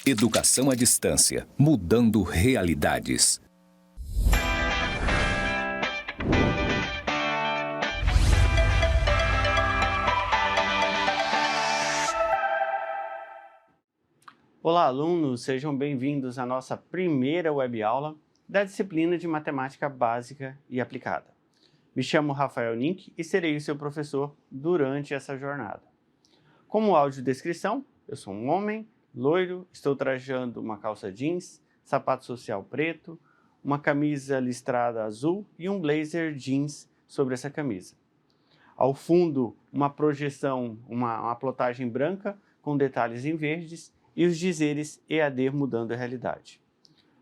Educação à distância, mudando realidades. Olá, alunos! Sejam bem-vindos à nossa primeira web-aula da disciplina de Matemática Básica e Aplicada. Me chamo Rafael Nink e serei o seu professor durante essa jornada. Como audiodescrição, eu sou um homem, loiro, estou trajando uma calça jeans, sapato social preto, uma camisa listrada azul e um blazer jeans sobre essa camisa. Ao fundo, uma projeção, uma plotagem branca com detalhes em verdes e os dizeres EAD mudando a realidade.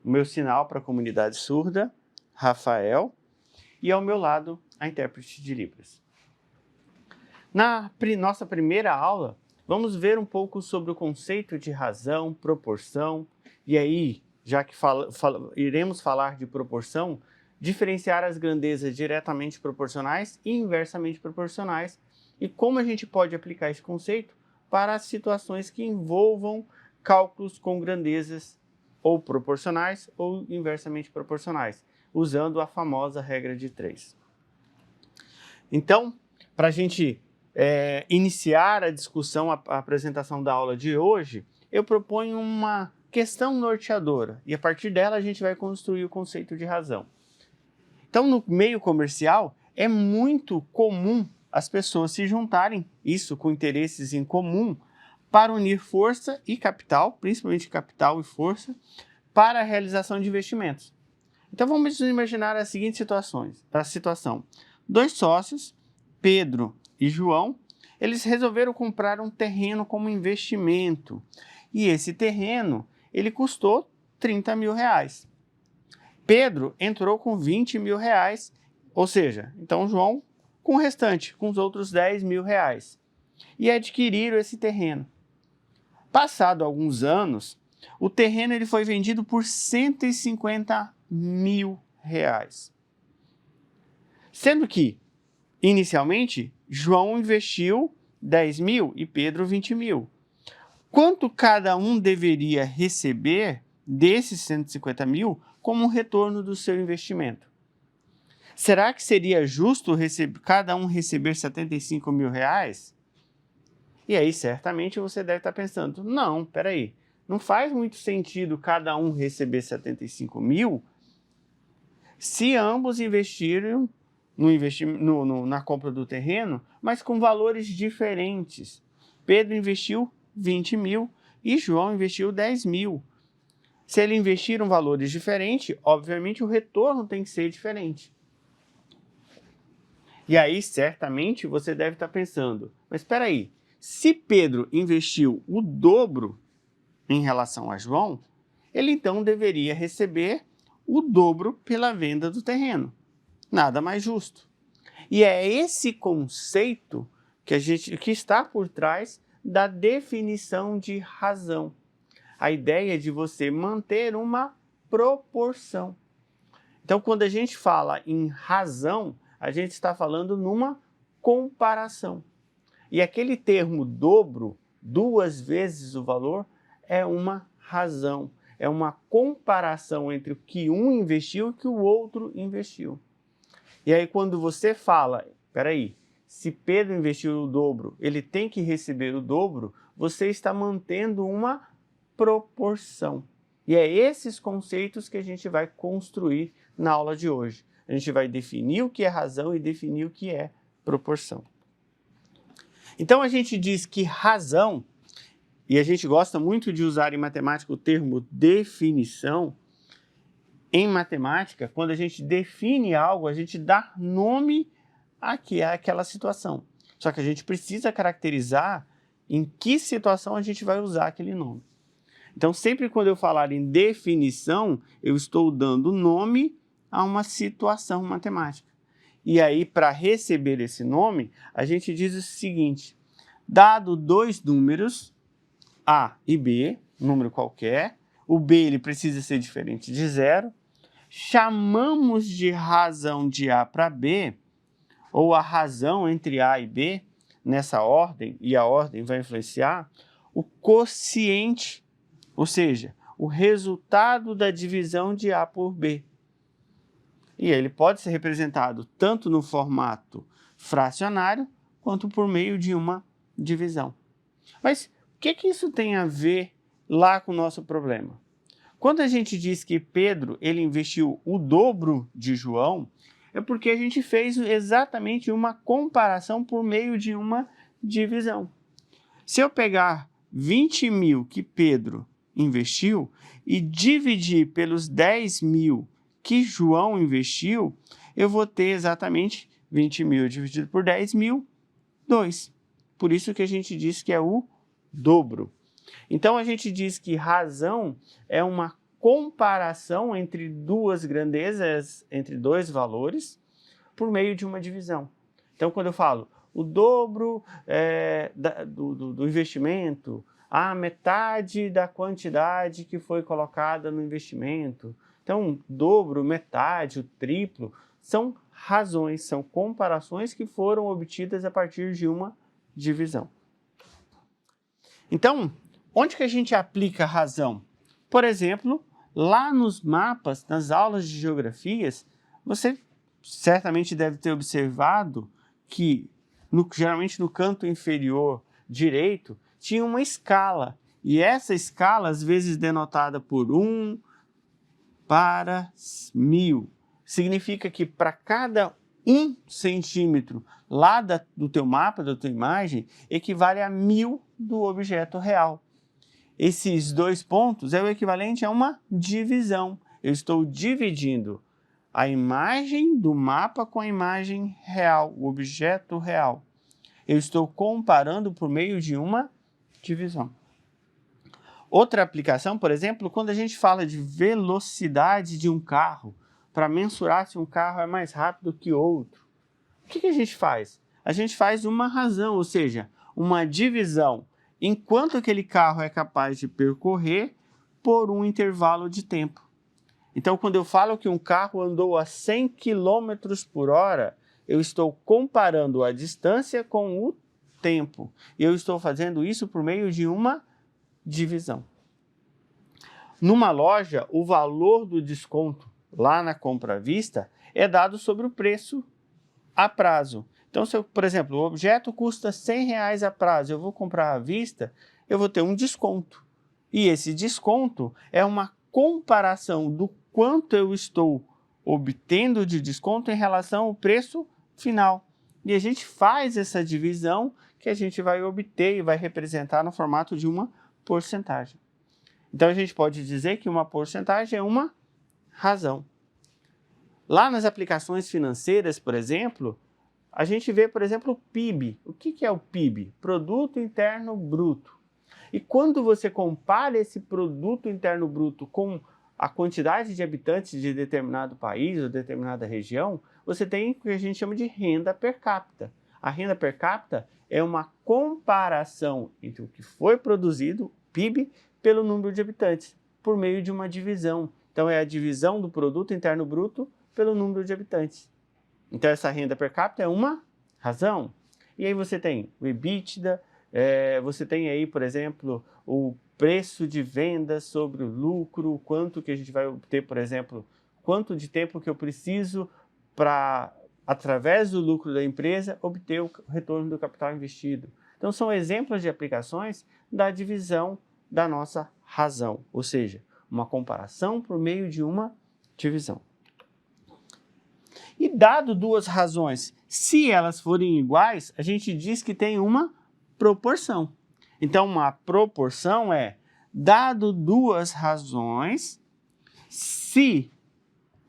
O meu sinal para a comunidade surda, Rafael, e ao meu lado, a intérprete de Libras. Na nossa primeira aula, vamos ver um pouco sobre o conceito de razão, proporção, e aí, já que iremos falar de proporção, diferenciar as grandezas diretamente proporcionais e inversamente proporcionais, e como a gente pode aplicar esse conceito para situações que envolvam cálculos com grandezas ou proporcionais ou inversamente proporcionais, usando a famosa regra de 3. Então, para a gente iniciar a discussão, a apresentação da aula de hoje, eu proponho uma questão norteadora e a partir dela a gente vai construir o conceito de razão. Então, no meio comercial, é muito comum as pessoas se juntarem, isso com interesses em comum, para unir força e capital, principalmente capital e força, para a realização de investimentos. Então vamos imaginar as seguintes situação. Dois sócios, Pedro e João, eles resolveram comprar um terreno como investimento. E esse terreno, ele custou 30 mil reais. Pedro entrou com 20 mil reais, ou seja, então João com o restante, com os outros 10 mil reais. E adquiriram esse terreno. Passado alguns anos, o terreno ele foi vendido por 150 mil reais. Sendo que, inicialmente, João investiu 10 mil e Pedro 20 mil. Quanto cada um deveria receber desses 150 mil como retorno do seu investimento? Será que seria justo cada um receber 75 mil reais? E aí, certamente, você deve estar pensando, não, peraí, não faz muito sentido cada um receber 75 mil se ambos investiram na compra do terreno, mas com valores diferentes. Pedro investiu 20 mil e João investiu 10 mil. Se eles investiram valores diferentes, obviamente o retorno tem que ser diferente. E aí, certamente, você deve estar pensando, mas espera aí, se Pedro investiu o dobro em relação a João, ele então deveria receber o dobro pela venda do terreno. Nada mais justo. E é esse conceito que está por trás da definição de razão. A ideia de você manter uma proporção. Então, quando a gente fala em razão, a gente está falando numa comparação. E aquele termo dobro, 2 vezes o valor, é uma razão, é uma comparação entre o que um investiu e o que o outro investiu. E aí quando você fala, peraí, se Pedro investiu o dobro, ele tem que receber o dobro, você está mantendo uma proporção. E é esses conceitos que a gente vai construir na aula de hoje. A gente vai definir o que é razão e definir o que é proporção. Então a gente diz que razão, e a gente gosta muito de usar em matemática o termo definição. Em matemática, quando a gente define algo, a gente dá nome àquela situação. Só que a gente precisa caracterizar em que situação a gente vai usar aquele nome. Então, sempre quando eu falar em definição, eu estou dando nome a uma situação matemática. E aí, para receber esse nome, a gente diz o seguinte, dado dois números, A e B, número qualquer, o B ele precisa ser diferente de 0, chamamos de razão de A para B, ou a razão entre A e B, nessa ordem, e a ordem vai influenciar, o quociente ou seja, o resultado da divisão de A por B. E ele pode ser representado tanto no formato fracionário, quanto por meio de uma divisão. Mas o que isso tem a ver lá com o nosso problema? Quando a gente diz que Pedro ele investiu o dobro de João, é porque a gente fez exatamente uma comparação por meio de uma divisão. Se eu pegar 20 mil que Pedro investiu e dividir pelos 10 mil que João investiu, eu vou ter exatamente 20 mil dividido por 10 mil, 2. Por isso que a gente diz que é o dobro. Então, a gente diz que razão é uma comparação entre duas grandezas, entre dois valores, por meio de uma divisão. Então, quando eu falo o dobro do investimento, a metade da quantidade que foi colocada no investimento. Então, dobro, metade, o triplo, são razões, são comparações que foram obtidas a partir de uma divisão. Então, onde que a gente aplica a razão? Por exemplo, lá nos mapas, nas aulas de geografias, você certamente deve ter observado que, geralmente no canto inferior direito, tinha uma escala. E essa escala, às vezes denotada por 1 para 1000. Significa que para cada 1 centímetro lá do teu mapa, da tua imagem, equivale a 1000 do objeto real. Esses 2 pontos é o equivalente a uma divisão. Eu estou dividindo a imagem do mapa com a imagem real, o objeto real. Eu estou comparando por meio de uma divisão. Outra aplicação, por exemplo, quando a gente fala de velocidade de um carro, para mensurar se um carro é mais rápido que outro, o que a gente faz? A gente faz uma razão, ou seja, uma divisão em quanto aquele carro é capaz de percorrer por um intervalo de tempo. Então, quando eu falo que um carro andou a 100 km por hora, eu estou comparando a distância com o tempo. E eu estou fazendo isso por meio de uma divisão. Numa loja, o valor do desconto lá na compra à vista é dado sobre o preço a prazo. Então, se eu, por exemplo, o objeto custa R$100 a prazo, eu vou comprar à vista, eu vou ter um desconto. E esse desconto é uma comparação do quanto eu estou obtendo de desconto em relação ao preço final. E a gente faz essa divisão que a gente vai obter e vai representar no formato de uma porcentagem. Então, a gente pode dizer que uma porcentagem é uma razão. Lá nas aplicações financeiras, por exemplo, a gente vê, por exemplo, o PIB. O que é o PIB? Produto Interno Bruto. E quando você compara esse Produto Interno Bruto com a quantidade de habitantes de determinado país ou determinada região, você tem o que a gente chama de renda per capita. A renda per capita é uma comparação entre o que foi produzido, PIB, pelo número de habitantes, por meio de uma divisão. Então, é a divisão do Produto Interno Bruto pelo número de habitantes. Então, essa renda per capita é uma razão. E aí você tem o EBITDA, você tem aí, por exemplo, o preço de venda sobre o lucro, quanto que a gente vai obter, por exemplo, quanto de tempo que eu preciso para, através do lucro da empresa, obter o retorno do capital investido. Então, são exemplos de aplicações da divisão da nossa razão, ou seja, uma comparação por meio de uma divisão. E dado duas razões, se elas forem iguais, a gente diz que tem uma proporção. Então, uma proporção é, dado duas razões, se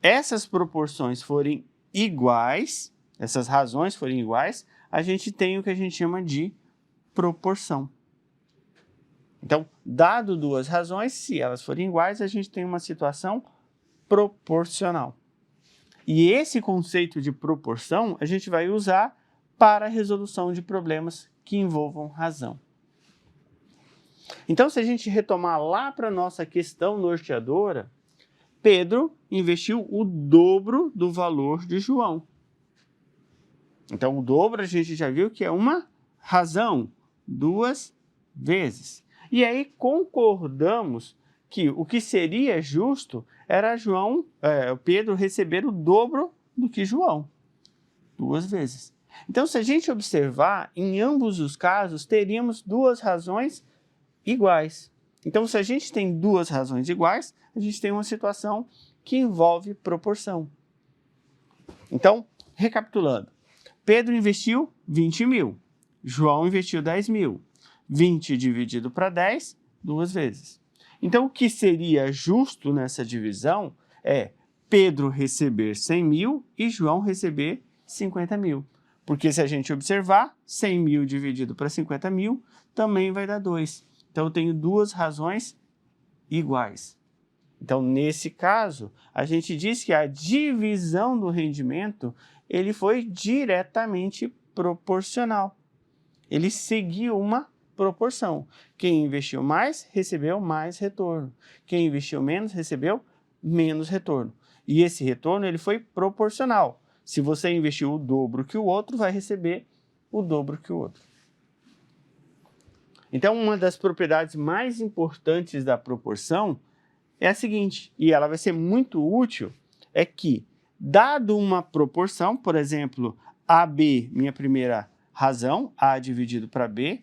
essas proporções forem iguais, essas razões forem iguais, a gente tem o que a gente chama de proporção. Então, dado duas razões, se elas forem iguais, a gente tem uma situação proporcional. E esse conceito de proporção a gente vai usar para a resolução de problemas que envolvam razão. Então, se a gente retomar lá para a nossa questão norteadora, Pedro investiu o dobro do valor de João. Então, o dobro a gente já viu que é uma razão, 2 vezes. E aí concordamos que o que seria justo era Pedro receber o dobro do que João, 2 vezes. Então, se a gente observar, em ambos os casos, teríamos 2 razões iguais. Então, se a gente tem 2 razões iguais, a gente tem uma situação que envolve proporção. Então, recapitulando, Pedro investiu 20 mil, João investiu 10 mil, 20 dividido para 10, 2 vezes. Então, o que seria justo nessa divisão é Pedro receber 100 mil e João receber 50 mil. Porque se a gente observar, 100 mil dividido para 50 mil também vai dar 2. Então, eu tenho 2 razões iguais. Então, nesse caso, a gente diz que a divisão do rendimento ele foi diretamente proporcional. Ele seguiu uma proporção. Quem investiu mais, recebeu mais retorno. Quem investiu menos, recebeu menos retorno. E esse retorno ele foi proporcional. Se você investiu o dobro que o outro, vai receber o dobro que o outro. Então, uma das propriedades mais importantes da proporção é a seguinte, e ela vai ser muito útil, é que, dado uma proporção, por exemplo, AB, minha primeira razão, A dividido para B,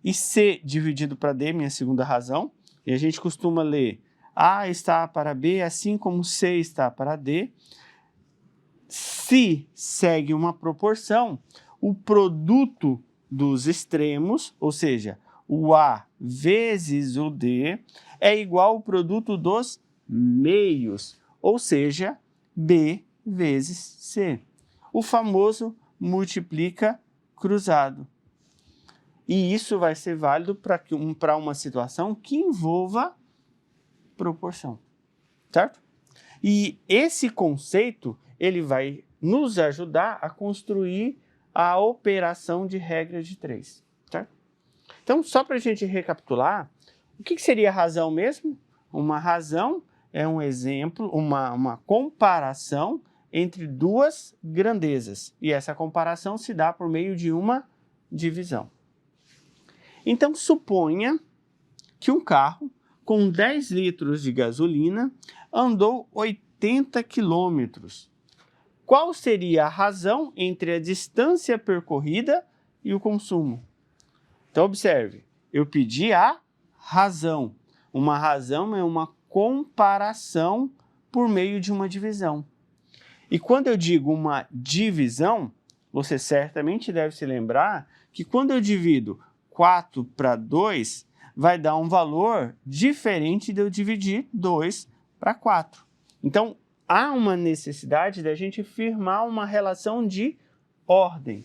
e C dividido para D, minha segunda razão, e a gente costuma ler A está para B, assim como C está para D. Se segue uma proporção, o produto dos extremos, ou seja, o A vezes o D, é igual ao produto dos meios, ou seja, B vezes C. O famoso multiplica cruzado. E isso vai ser válido para uma situação que envolva proporção, certo? E esse conceito, ele vai nos ajudar a construir a operação de regra de 3, certo? Então, só para a gente recapitular, o que seria razão mesmo? Uma razão é um exemplo, uma comparação entre 2 grandezas. E essa comparação se dá por meio de uma divisão. Então, suponha que um carro com 10 litros de gasolina andou 80 quilômetros. Qual seria a razão entre a distância percorrida e o consumo? Então, observe, eu pedi a razão. Uma razão é uma comparação por meio de uma divisão. E quando eu digo uma divisão, você certamente deve se lembrar que quando eu divido 4 para 2, vai dar um valor diferente de eu dividir 2 para 4. Então, há uma necessidade da gente firmar uma relação de ordem.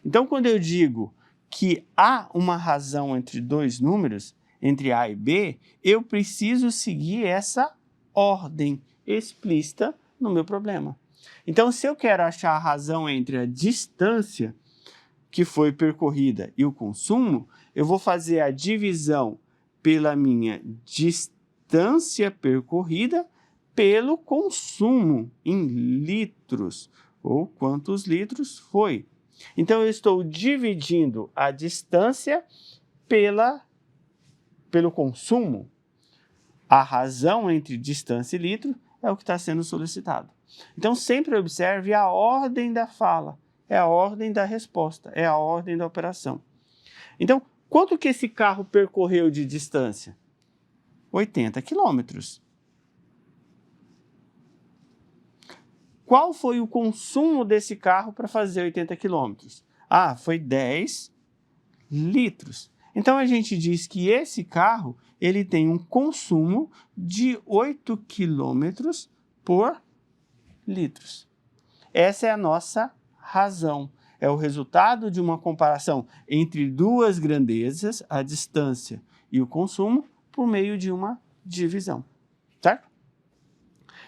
Então, quando eu digo que há uma razão entre 2 números, entre A e B, eu preciso seguir essa ordem explícita no meu problema. Então, se eu quero achar a razão entre a distância que foi percorrida e o consumo, eu vou fazer a divisão pela minha distância percorrida pelo consumo em litros, ou quantos litros foi. Então, eu estou dividindo a distância pelo consumo. A razão entre distância e litro é o que está sendo solicitado. Então, sempre observe a ordem da fala, é a ordem da resposta, é a ordem da operação. Então, quanto que esse carro percorreu de distância? 80 quilômetros. Qual foi o consumo desse carro para fazer 80 quilômetros? Ah, foi 10 litros. Então, a gente diz que esse carro ele tem um consumo de 8 quilômetros por litros. Essa é a nossa razão. É o resultado de uma comparação entre 2 grandezas, a distância e o consumo, por meio de uma divisão, certo?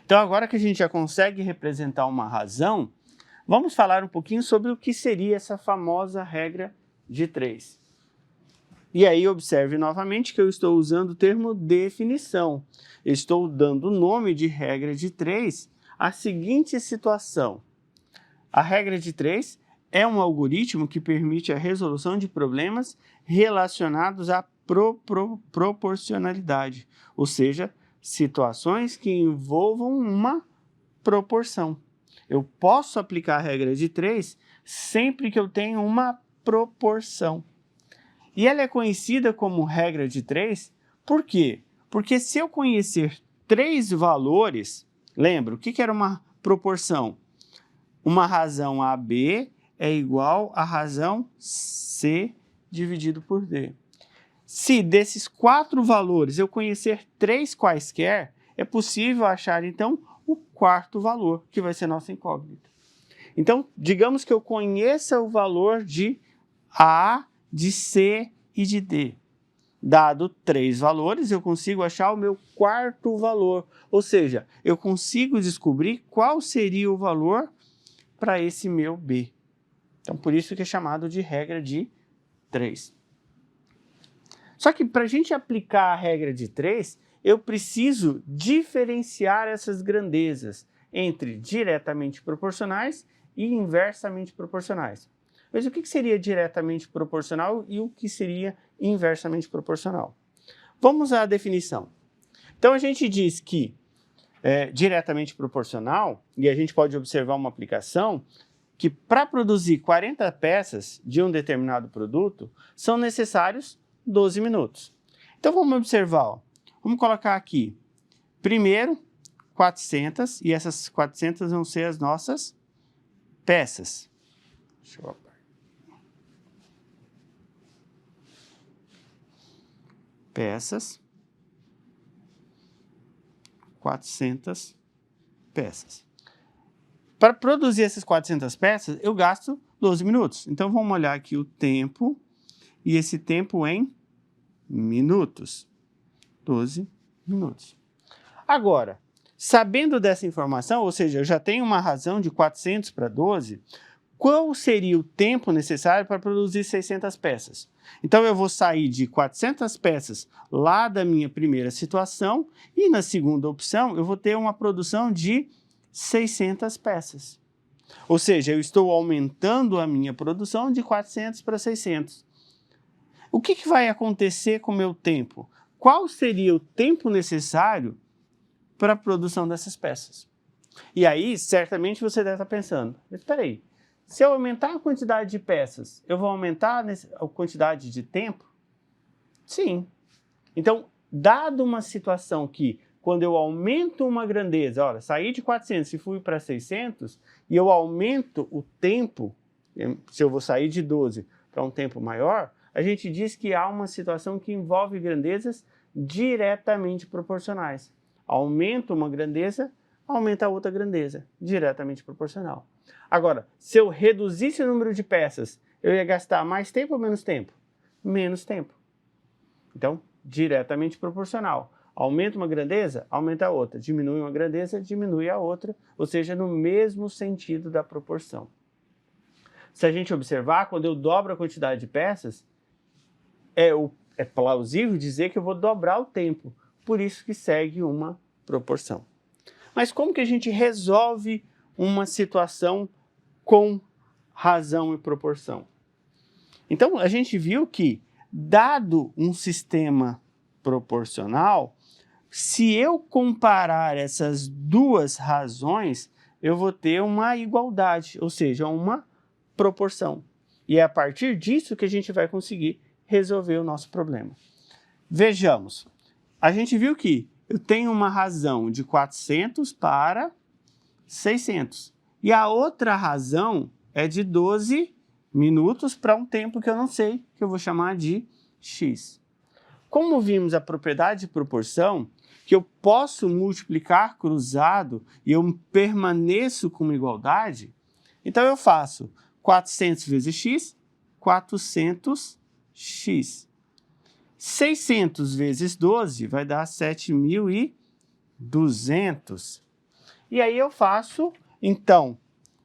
Então, agora que a gente já consegue representar uma razão, vamos falar um pouquinho sobre o que seria essa famosa regra de 3. E aí, observe novamente que eu estou usando o termo definição. Eu estou dando o nome de regra de 3 à seguinte situação. A regra de 3 é um algoritmo que permite a resolução de problemas relacionados à proporcionalidade, ou seja, situações que envolvam uma proporção. Eu posso aplicar a regra de 3 sempre que eu tenho uma proporção. E ela é conhecida como regra de 3, por quê? Porque se eu conhecer 3 valores, lembra, o que era uma proporção? Uma razão AB é igual à razão C dividido por D. Se desses 4 valores eu conhecer 3 quaisquer, é possível achar, então, o 4º valor, que vai ser nossa incógnita. Então, digamos que eu conheça o valor de A, de C e de D. Dado 3 valores, eu consigo achar o meu 4º valor. Ou seja, eu consigo descobrir qual seria o valor para esse meu B. Então, por isso que é chamado de regra de 3. Só que para a gente aplicar a regra de 3, eu preciso diferenciar essas grandezas entre diretamente proporcionais e inversamente proporcionais. Mas o que seria diretamente proporcional e o que seria inversamente proporcional? Vamos à definição. Então, a gente diz que diretamente proporcional, e a gente pode observar uma aplicação, que para produzir 40 peças de um determinado produto, são necessários 12 minutos. Então, vamos observar. Ó. Vamos colocar aqui, primeiro, 400, e essas 400 vão ser as nossas peças. Deixa eu apagar. Peças. 400 peças. Para produzir essas 400 peças, eu gasto 12 minutos. Então, vamos olhar aqui o tempo, e esse tempo em minutos. 12 minutos. Agora, sabendo dessa informação, ou seja, eu já tenho uma razão de 400 para 12, qual seria o tempo necessário para produzir 600 peças? Então, eu vou sair de 400 peças lá da minha primeira situação e na segunda opção eu vou ter uma produção de 600 peças. Ou seja, eu estou aumentando a minha produção de 400 para 600. O que vai acontecer com o meu tempo? Qual seria o tempo necessário para a produção dessas peças? E aí, certamente você deve estar pensando, mas espera aí, se eu aumentar a quantidade de peças, eu vou aumentar a quantidade de tempo? Sim. Então, dado uma situação que, quando eu aumento uma grandeza, olha, saí de 400 e fui para 600, e eu aumento o tempo, se eu vou sair de 12 para um tempo maior, a gente diz que há uma situação que envolve grandezas diretamente proporcionais. Aumenta uma grandeza, aumenta a outra grandeza, diretamente proporcional. Agora, se eu reduzisse o número de peças, eu ia gastar mais tempo ou menos tempo? Menos tempo. Então, diretamente proporcional. Aumenta uma grandeza, aumenta a outra. Diminui uma grandeza, diminui a outra, ou seja, no mesmo sentido da proporção. Se a gente observar, quando eu dobro a quantidade de peças, é plausível dizer que eu vou dobrar o tempo. Por isso que segue uma proporção. Mas como que a gente resolve uma situação com razão e proporção? Então, a gente viu que, dado um sistema proporcional, se eu comparar essas duas razões, eu vou ter uma igualdade, ou seja, uma proporção. E é a partir disso que a gente vai conseguir resolver o nosso problema. Vejamos, a gente viu que eu tenho uma razão de 400 para 600. E a outra razão é de 12 minutos para um tempo que eu não sei, que eu vou chamar de x. Como vimos a propriedade de proporção, que eu posso multiplicar cruzado e eu permaneço com uma igualdade, então eu faço 400 vezes x, 400x. 600 vezes 12 vai dar 7.200. E aí eu faço, então,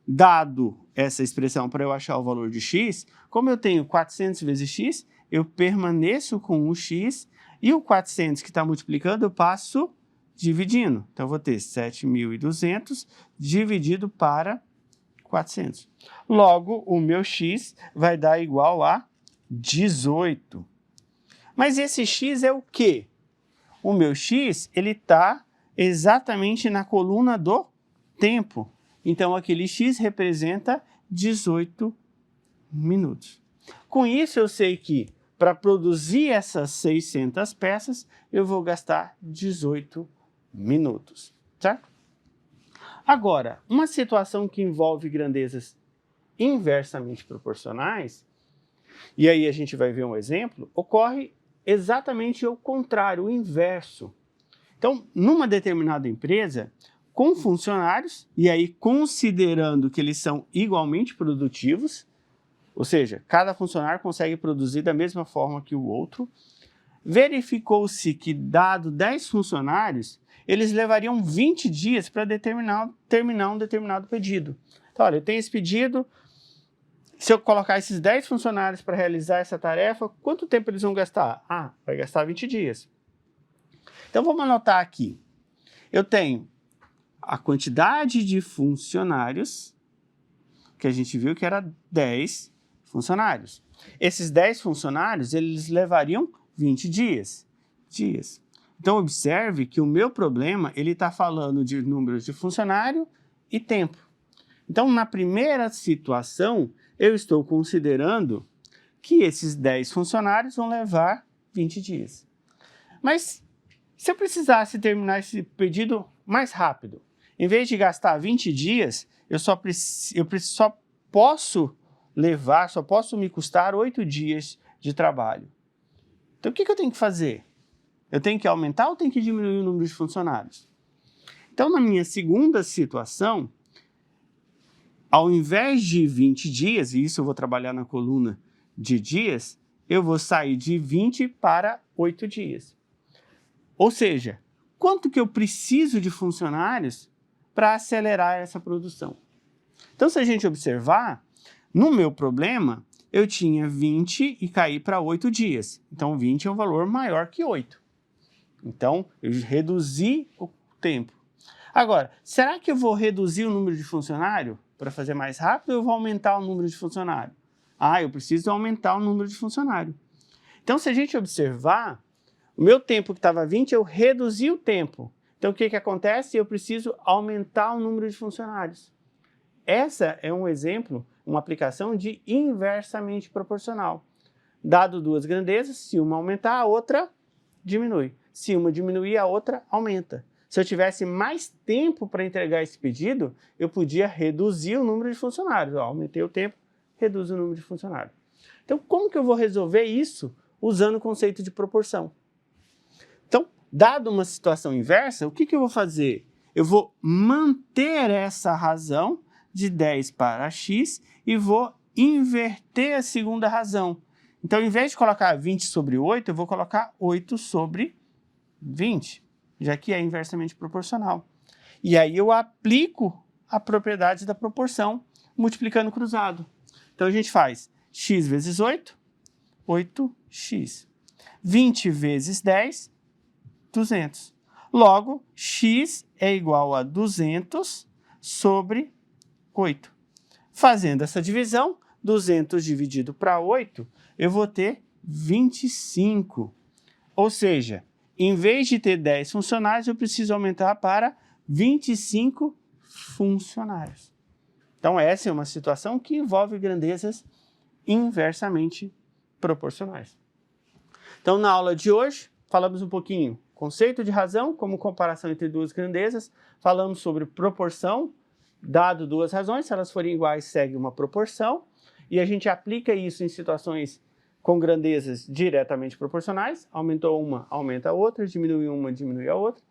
dado essa expressão para eu achar o valor de x, como eu tenho 400 vezes x, eu permaneço com o x, e o 400 que está multiplicando eu passo dividindo. Então, eu vou ter 7.200 dividido para 400. Logo, o meu x vai dar igual a 18. Mas esse x é o quê? o meu x ele está exatamente na coluna do tempo. Então, aquele x representa 18 minutos. Com isso, eu sei que para produzir essas 600 peças, eu vou gastar 18 minutos, certo? Agora, uma situação que envolve grandezas inversamente proporcionais, e aí a gente vai ver um exemplo, ocorre exatamente o contrário, o inverso. Então, numa determinada empresa, com funcionários, e aí considerando que eles são igualmente produtivos, ou seja, cada funcionário consegue produzir da mesma forma que o outro, verificou-se que, dado 10 funcionários, eles levariam 20 dias para terminar um determinado pedido. Então, olha, eu tenho esse pedido, se eu colocar esses 10 funcionários para realizar essa tarefa, quanto tempo eles vão gastar? Ah, vai gastar 20 dias. Então, vamos anotar aqui. Eu tenho a quantidade de funcionários, que a gente viu que era 10 funcionários. Esses 10 funcionários, eles levariam 20 dias. Então, observe que o meu problema, ele está falando de números de funcionário e tempo. Então, na primeira situação, eu estou considerando que esses 10 funcionários vão levar 20 dias. Mas, se eu precisasse terminar esse pedido mais rápido, em vez de gastar 20 dias, eu só posso me custar 8 dias de trabalho. Então, o que eu tenho que fazer? Eu tenho que aumentar ou tenho que diminuir o número de funcionários? Então, na minha segunda situação, ao invés de 20 dias, e isso eu vou trabalhar na coluna de dias, eu vou sair de 20 para 8 dias. Ou seja, quanto que eu preciso de funcionários para acelerar essa produção? Então, se a gente observar, no meu problema, eu tinha 20 e caí para 8 dias. Então, 20 é um valor maior que 8. Então, eu reduzi o tempo. Agora, será que eu vou reduzir o número de funcionário para fazer mais rápido ou eu vou aumentar o número de funcionário? Ah, eu preciso aumentar o número de funcionário. Então, se a gente observar, o meu tempo que estava 20, eu reduzi o tempo. Então, o que acontece? Eu preciso aumentar o número de funcionários. Essa é um exemplo, uma aplicação de inversamente proporcional. Dado duas grandezas, se uma aumentar, a outra diminui. Se uma diminuir, a outra aumenta. Se eu tivesse mais tempo para entregar esse pedido, eu podia reduzir o número de funcionários. Aumentei o tempo, reduz o número de funcionários. Então, como que eu vou resolver isso usando o conceito de proporção? Então, dado uma situação inversa, o que eu vou fazer? Eu vou manter essa razão de 10 para x e vou inverter a segunda razão. Então, ao invés de colocar 20 sobre 8, eu vou colocar 8 sobre 20, já que é inversamente proporcional. E aí eu aplico a propriedade da proporção multiplicando cruzado. Então, a gente faz x vezes 8, 8x. 20 vezes 10, 200. Logo, x é igual a 200 sobre 8. Fazendo essa divisão, 200 dividido para 8, eu vou ter 25. Ou seja, em vez de ter 10 funcionários, eu preciso aumentar para 25 funcionários. Então, essa é uma situação que envolve grandezas inversamente proporcionais. Então, na aula de hoje, falamos um pouquinho conceito de razão como comparação entre duas grandezas, falamos sobre proporção, dado duas razões, se elas forem iguais, segue uma proporção, e a gente aplica isso em situações com grandezas diretamente proporcionais, aumentou uma, aumenta a outra, diminui uma, diminui a outra,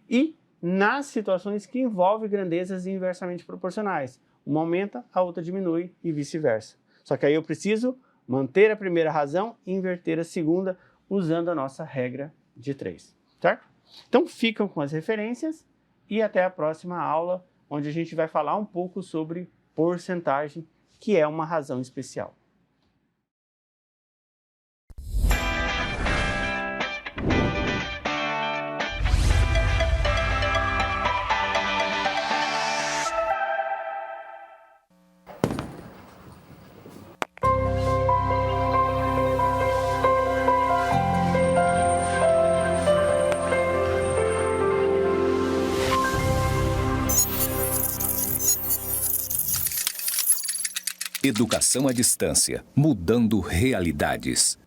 e nas situações que envolvem grandezas inversamente proporcionais, uma aumenta, a outra diminui e vice-versa. Só que aí eu preciso manter a primeira razão e inverter a segunda usando a nossa regra de 3, certo? Então ficam com as referências e até a próxima aula, onde a gente vai falar um pouco sobre porcentagem, que é uma razão especial. Educação à distância, mudando realidades.